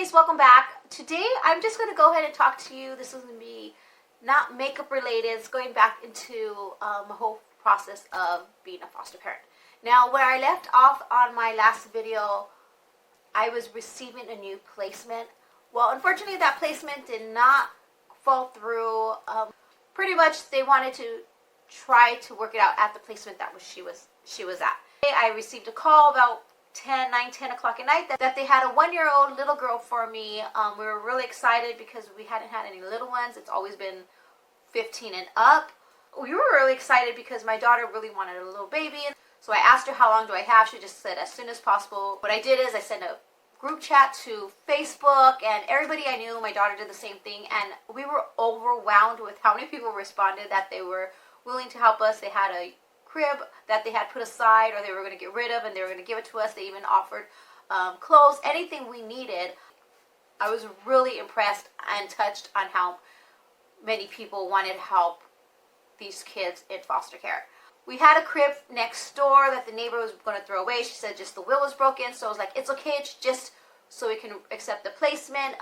guys, welcome back. Today I'm just going to go ahead and talk to you. This is going to be not makeup related. It's going back into the whole process of being a foster parent. Now, where I left off on my last video, I was receiving a new placement. Well, unfortunately that placement did not fall through. Pretty much they wanted to try to work it out at the placement that she was at. I received a call about 9-10 o'clock at night that they had a 1-year-old little girl for me. We were really excited because we hadn't had any little ones. It's always been 15 and up. We were really excited because my daughter really wanted a little baby. So I asked her, how long do I have? She just said as soon as possible. What I did is I sent a group chat to Facebook, and everybody I knew, my daughter did the same thing, and we were overwhelmed with how many people responded that they were willing to help us. They had a crib that they had put aside or they were going to get rid of, and they were going to give it to us. They even offered clothes, anything we needed. I was really impressed and touched on how many people wanted to help these kids in foster care. We had a crib next door that the neighbor was going to throw away. She said just the wheel was broken, so I was like, it's okay, it's just so we can accept the placement.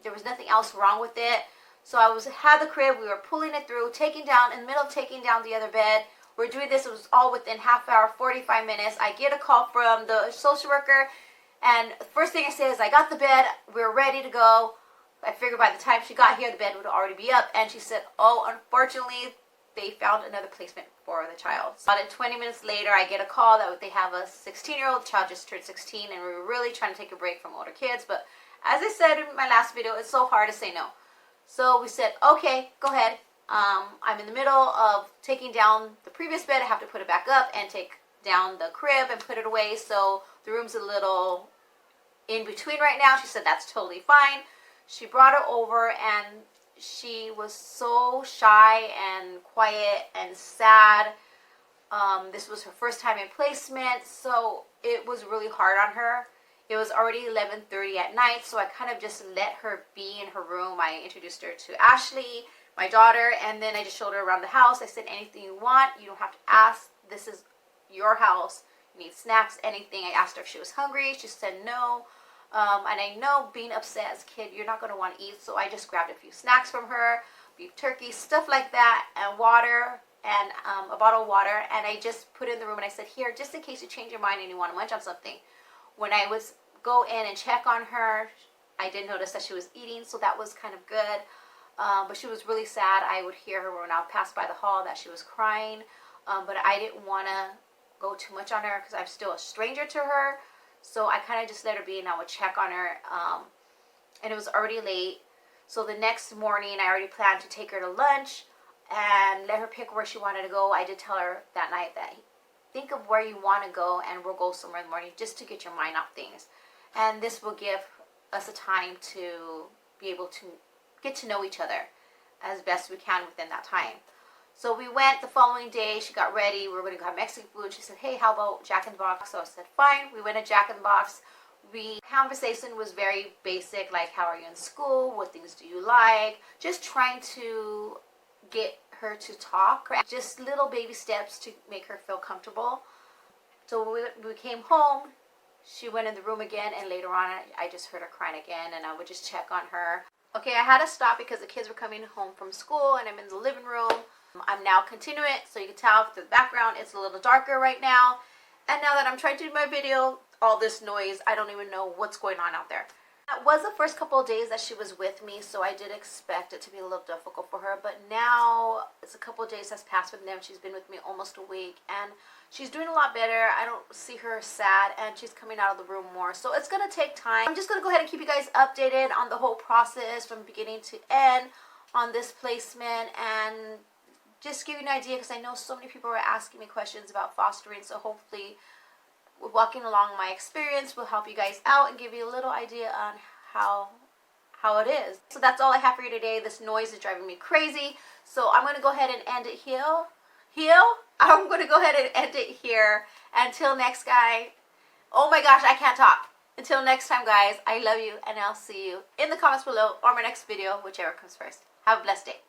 There was nothing else wrong with it. So I had the crib, we were pulling it through, in the middle of taking down the other bed. We're doing this, it was all within half hour, 45 minutes. I get a call from the social worker, and the first thing I say is, I got the bed, we're ready to go. I figured by the time she got here, the bed would already be up, and she said, oh, unfortunately, they found another placement for the child. So about 20 minutes later, I get a call that they have a 16-year-old child, just turned 16, and we were really trying to take a break from older kids, but as I said in my last video, it's so hard to say no. So we said, okay, go ahead. I'm in the middle of taking down the previous bed. I have to put it back up and take down the crib and put it away. So the room's a little in between right now. She said that's totally fine. She brought her over, and she was so shy and quiet and sad. This was her first time in placement, so it was really hard on her. It was already 11:30 at night, so I kind of just let her be in her room. I introduced her to Ashley, my daughter, and then I just showed her around the house. I said, anything you want, you don't have to ask. This is your house. You need snacks, anything. I asked her if she was hungry. She said no. And I know being upset as a kid, you're not going to want to eat, so I just grabbed a few snacks from her, beef turkey, stuff like that, and water, and a bottle of water, and I just put it in the room, and I said, here, just in case you change your mind and you want to munch on something. When I was go in and check on her, I did notice that she was eating, so that was kind of good. But she was really sad. I would hear her when I passed by the hall that she was crying, but I didn't want to go too much on her because I'm still a stranger to her. So I kind of just let her be, and I would check on her, and it was already late. So the next morning, I already planned to take her to lunch and let her pick where she wanted to go. I did tell her that night that think of where you want to go, and we'll go somewhere in the morning just to get your mind off things. And this will give us a time to be able to get to know each other as best we can within that time. So we went the following day. She got ready. We were going to go have Mexican food. She said, hey, how about Jack in the Box? So I said, fine. We went to Jack in the Box. Conversation was very basic, like, how are you in school? What things do you like? Just trying to get her to talk. Just little baby steps to make her feel comfortable. So we came home. She went in the room again, and later on, I just heard her crying again, and I would just check on her. Okay, I had to stop because the kids were coming home from school, and I'm in the living room. I'm now continuing it, so you can tell through the background it's a little darker right now. And now that I'm trying to do my video, all this noise, I don't even know what's going on out there. That was the first couple of days that she was with me, so I did expect it to be a little difficult for her. But now it's a couple of days has passed with them. She's been with me almost a week, and she's doing a lot better. I don't see her sad, and she's coming out of the room more. So it's going to take time. I'm just going to go ahead and keep you guys updated on the whole process from beginning to end on this placement, and just give you an idea, because I know so many people are asking me questions about fostering. So hopefully walking along my experience will help you guys out and give you a little idea on how it is. So that's all I have for you today. This noise is driving me crazy, so I'm going to go ahead and end it here. I'm going to go ahead and end it here. Until next guy. Oh my gosh, I can't talk. Until next time, guys, I love you, and I'll see you in the comments below or my next video, whichever comes first. Have a blessed day.